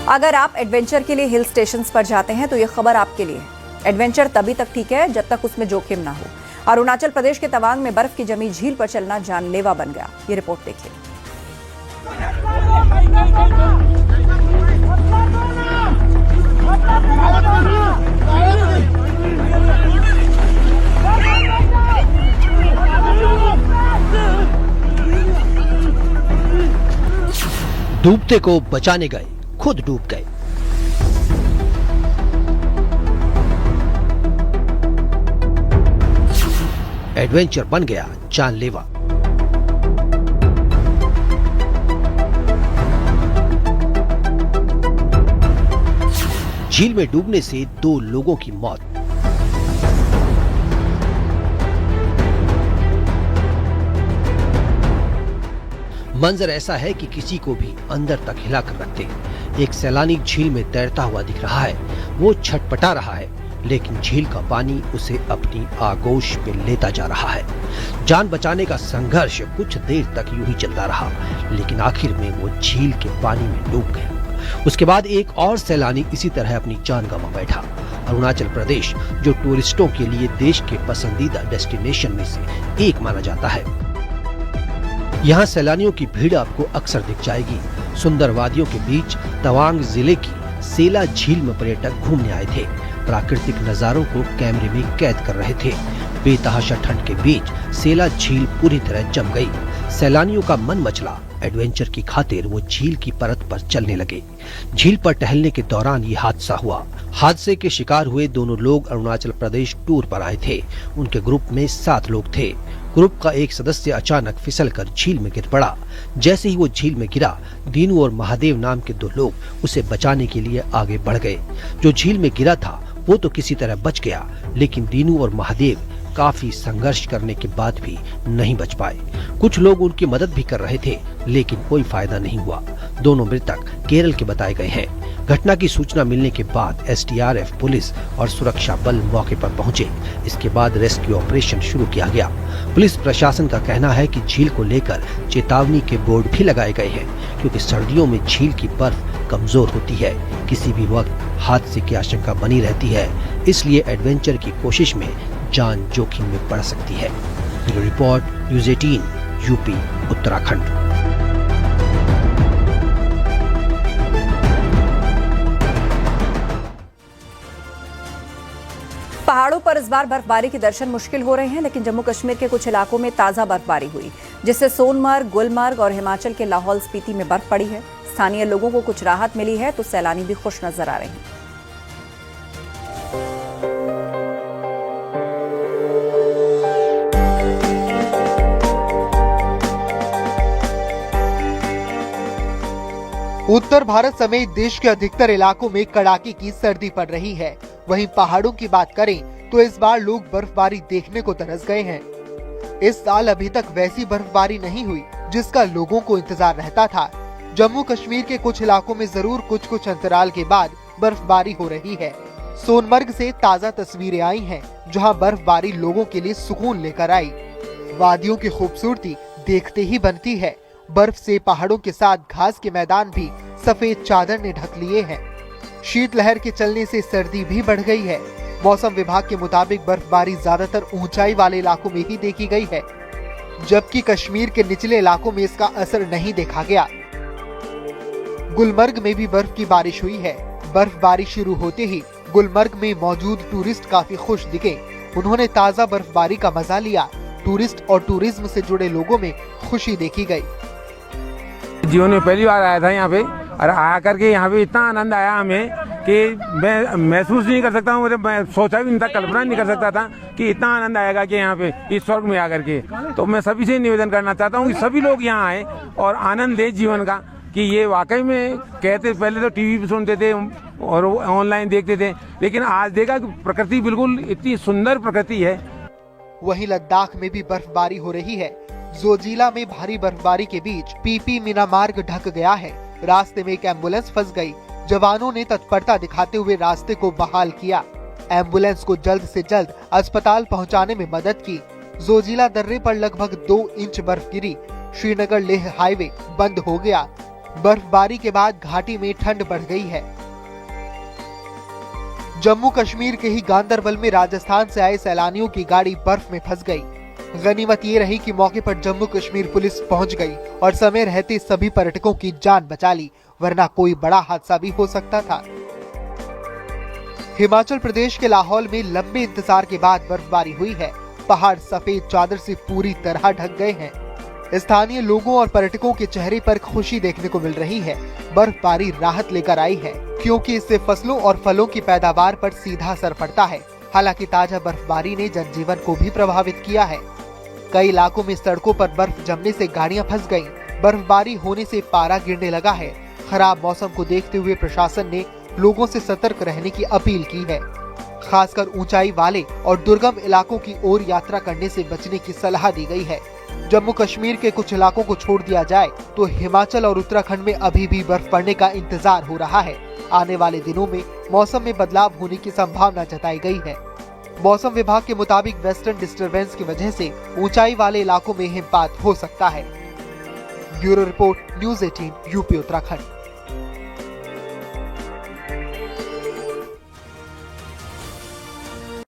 अगर आप एडवेंचर के लिए हिल स्टेशंस पर जाते हैं तो ये खबर आपके लिए है। एडवेंचर तभी तक ठीक है जब तक उसमें जोखिम ना हो। अरुणाचल प्रदेश के तवांग में बर्फ की जमी झील पर चलना जानलेवा बन गया। ये रिपोर्ट देखिए। डूबते को बचाने गए, खुद डूब गए। एडवेंचर बन गया जानलेवा। झील में डूबने से 2 लोगों की मौत। मंजर ऐसा है कि किसी को भी अंदर तक हिलाकर रख दे। एक सैलानी झील में तैरता हुआ दिख रहा है। वो छटपटा रहा है, लेकिन झील का पानी उसे अपनी आगोश में लेता जा रहा है। जान बचाने का संघर्ष कुछ देर तक यूं ही चलता रहा, लेकिन आखिर में वो झील के पानी में डूब गया। उसके बाद एक और सैलानी इसी तरह अपनी जान गंवा बैठा। अरुणाचल प्रदेश, जो टूरिस्टों के लिए देश के पसंदीदा डेस्टिनेशन में से एक माना जाता है, यहाँ सैलानियों की भीड़ आपको अक्सर दिख जाएगी। सुंदर वादियों के बीच तवांग जिले की सेला झील में पर्यटक घूमने आए थे। प्राकृतिक नजारों को कैमरे में कैद कर रहे थे। बेतहाशा ठंड के बीच सेला झील पूरी तरह जम गई। सैलानियों का मन मचला। एडवेंचर की खातिर वो झील की परत पर चलने लगे। झील पर टहलने के दौरान ये हादसा हुआ। हादसे के शिकार हुए दोनों लोग अरुणाचल प्रदेश टूर पर आए थे। उनके ग्रुप में 7 लोग थे। ग्रुप का एक सदस्य अचानक फिसलकर झील में गिर पड़ा। जैसे ही वो झील में गिरा, दीनू और महादेव नाम के 2 लोग उसे बचाने के लिए आगे बढ़ गए। जो झील में गिरा था वो तो किसी तरह बच गया, लेकिन दीनू और महादेव काफी संघर्ष करने के बाद भी नहीं बच पाए। कुछ लोग उनकी मदद भी कर रहे थे, लेकिन कोई फायदा नहीं हुआ। दोनों मृतक केरल के बताए गए हैं। घटना की सूचना मिलने के बाद एसडीआरएफ, पुलिस और सुरक्षा बल मौके पर पहुंचे। इसके बाद रेस्क्यू ऑपरेशन शुरू किया गया। पुलिस प्रशासन का कहना है कि झील को लेकर चेतावनी के बोर्ड भी लगाए गए हैं, क्योंकि सर्दियों में झील की बर्फ कमजोर होती है। किसी भी वक्त हादसे की आशंका बनी रहती है, इसलिए एडवेंचर की कोशिश में जान जोखिम में पड़ सकती है। Bureau report, news 18, UP, Uttarakhand. पहाड़ों पर इस बार बर्फबारी के दर्शन मुश्किल हो रहे हैं, लेकिन जम्मू कश्मीर के कुछ इलाकों में ताजा बर्फबारी हुई, जिससे सोनमर्ग, गुलमर्ग और हिमाचल के लाहौल स्पीति में बर्फ पड़ी है। स्थानीय लोगों को कुछ राहत मिली है, तो सैलानी भी खुश नजर आ रहे हैं। उत्तर भारत समेत देश के अधिकतर इलाकों में कड़ाके की सर्दी पड़ रही है। वहीं पहाड़ों की बात करें तो इस बार लोग बर्फबारी देखने को तरस गए हैं। इस साल अभी तक वैसी बर्फबारी नहीं हुई जिसका लोगों को इंतजार रहता था। जम्मू कश्मीर के कुछ इलाकों में जरूर कुछ अंतराल के बाद बर्फबारी हो रही है। सोनमर्ग से ताजा तस्वीरें आई हैं, जहां बर्फबारी लोगों के लिए सुकून लेकर आई। वादियों की खूबसूरती देखते ही बनती है। बर्फ से पहाड़ों के साथ घास के मैदान भी सफेद चादर ने ढक लिए हैं। शीतलहर के चलने से सर्दी भी बढ़ गई है। मौसम विभाग के मुताबिक बर्फबारी ज्यादातर ऊंचाई वाले इलाकों में ही देखी गई है, जबकि कश्मीर के निचले इलाकों में इसका असर नहीं देखा गया। गुलमर्ग में भी बर्फ की बारिश हुई है। बर्फबारी शुरू होते ही गुलमर्ग में मौजूद टूरिस्ट काफी खुश दिखे। उन्होंने ताजा बर्फबारी का मजा लिया। टूरिस्ट और टूरिज्म से जुड़े लोगों में खुशी देखी गई। जीवन में पहली बार आया था यहाँ पे, और आया करके यहाँ पे इतना आनंद आया हमें कि मैं महसूस नहीं कर सकता हूँ। मैं सोचा भी नहीं था, कल्पना नहीं कर सकता था कि इतना आनंद आएगा कि यहाँ पे इस स्वर्ग में आकर के। तो मैं सभी से निवेदन करना चाहता हूँ कि सभी लोग यहाँ आए और आनंद लें जीवन का, कि ये वाकई में कहते पहले तो टीवी पे सुनते थे और ऑनलाइन देखते थे, लेकिन आज देखा कि प्रकृति बिल्कुल इतनी सुंदर प्रकृति है। वहीं लद्दाख में भी बर्फबारी हो रही है। जोजिला में भारी बर्फबारी के बीच पीपी मीना मार्ग ढक गया है। रास्ते में एक एम्बुलेंस फंस गई। जवानों ने तत्परता दिखाते हुए रास्ते को बहाल किया। एम्बुलेंस को जल्द से जल्द अस्पताल पहुंचाने में मदद की। जोजिला दर्रे पर लगभग 2 इंच बर्फ गिरी। श्रीनगर लेह हाईवे बंद हो गया। बर्फबारी के बाद घाटी में ठंड बढ़ गई है। जम्मू कश्मीर के ही गांदरबल में राजस्थान से आए सैलानियों की गाड़ी बर्फ में फंस गई। गनीमत ये रही कि मौके पर जम्मू कश्मीर पुलिस पहुंच गई और समय रहते सभी पर्यटकों की जान बचा ली, वरना कोई बड़ा हादसा भी हो सकता था। हिमाचल प्रदेश के लाहौल में लंबे इंतजार के बाद बर्फबारी हुई है। पहाड़ सफेद चादर से पूरी तरह ढक गए हैं। स्थानीय लोगों और पर्यटकों के चेहरे पर खुशी देखने को मिल रही है। बर्फबारी राहत लेकर आई है, क्योंकि इससे फसलों और फलों की पैदावार पर सीधा असर पड़ता है। हालांकि ताजा बर्फबारी ने जनजीवन को भी प्रभावित किया है। कई इलाकों में सड़कों पर बर्फ जमने से गाड़ियां फंस गईं। बर्फबारी होने से पारा गिरने लगा है। खराब मौसम को देखते हुए प्रशासन ने लोगों से सतर्क रहने की अपील की है। खासकर ऊंचाई वाले और दुर्गम इलाकों की ओर यात्रा करने से बचने की सलाह दी गई है। जम्मू कश्मीर के कुछ इलाकों को छोड़ दिया जाए तो हिमाचल और उत्तराखंड में अभी भी बर्फ पड़ने का इंतजार हो रहा है। आने वाले दिनों में मौसम में बदलाव होने की संभावना जताई गई है। मौसम विभाग के मुताबिक वेस्टर्न डिस्टर्बेंस की वजह से ऊंचाई वाले इलाकों में हिमपात हो सकता है। Bureau report, news 18, UP Uttarakhand.